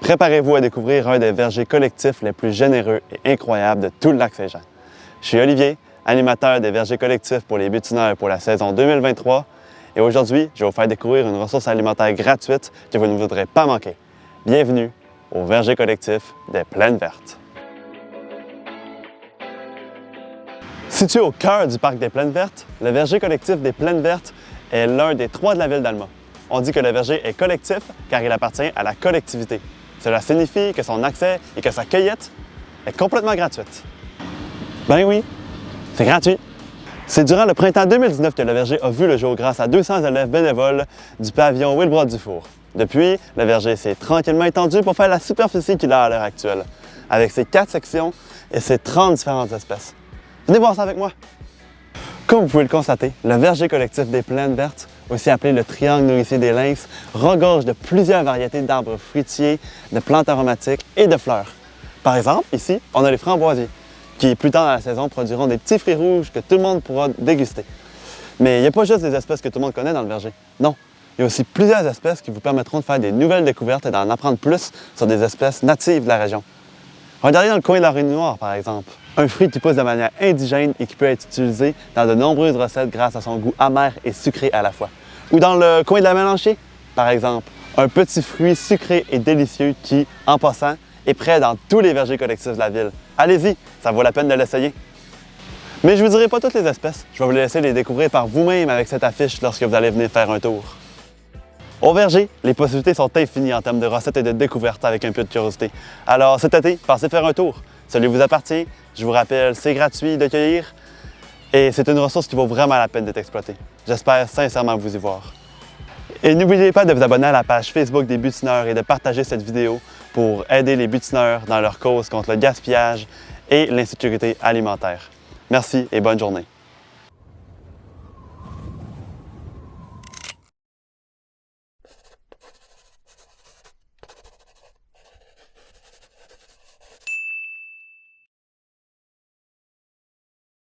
Préparez-vous à découvrir un des vergers collectifs les plus généreux et incroyables de tout le Lac-Saint-Jean. Je suis Olivier, animateur des vergers collectifs pour les butineurs pour la saison 2023 et aujourd'hui, je vais vous faire découvrir une ressource alimentaire gratuite que vous ne voudrez pas manquer. Bienvenue au verger collectif des Plaines Vertes. Situé au cœur du parc des Plaines Vertes, le verger collectif des Plaines Vertes est l'un des 3 de la ville d'Alma. On dit que le verger est collectif car il appartient à la collectivité. Cela signifie que son accès et que sa cueillette est complètement gratuite. Ben oui, c'est gratuit. C'est durant le printemps 2019 que le verger a vu le jour grâce à 200 élèves bénévoles du pavillon Wilbrod-Dufour. Depuis, le verger s'est tranquillement étendu pour faire la superficie qu'il a à l'heure actuelle, avec ses 4 sections et ses 30 différentes espèces. Venez voir ça avec moi! Comme vous pouvez le constater, le verger collectif des Plaines Vertes, aussi appelé le triangle nourricier des lynx, regorge de plusieurs variétés d'arbres fruitiers, de plantes aromatiques et de fleurs. Par exemple, ici, on a les framboisiers, qui plus tard dans la saison produiront des petits fruits rouges que tout le monde pourra déguster. Mais il n'y a pas juste des espèces que tout le monde connaît dans le verger. Non, il y a aussi plusieurs espèces qui vous permettront de faire des nouvelles découvertes et d'en apprendre plus sur des espèces natives de la région. Regardez dans le coin de l'oreille noire, par exemple. Un fruit qui pousse de manière indigène et qui peut être utilisé dans de nombreuses recettes grâce à son goût amer et sucré à la fois. Ou dans le coin de la mélanchée, par exemple. Un petit fruit sucré et délicieux qui, en passant, est prêt dans tous les vergers collectifs de la ville. Allez-y, ça vaut la peine de l'essayer. Mais je ne vous dirai pas toutes les espèces. Je vais vous laisser les découvrir par vous-même avec cette affiche lorsque vous allez venir faire un tour. Au verger, les possibilités sont infinies en termes de recettes et de découvertes avec un peu de curiosité. Alors cet été, passez faire un tour. Celui vous appartient. Je vous rappelle, c'est gratuit de cueillir et c'est une ressource qui vaut vraiment la peine d'être exploitée. J'espère sincèrement vous y voir. Et n'oubliez pas de vous abonner à la page Facebook des butineurs et de partager cette vidéo pour aider les butineurs dans leur cause contre le gaspillage et l'insécurité alimentaire. Merci et bonne journée.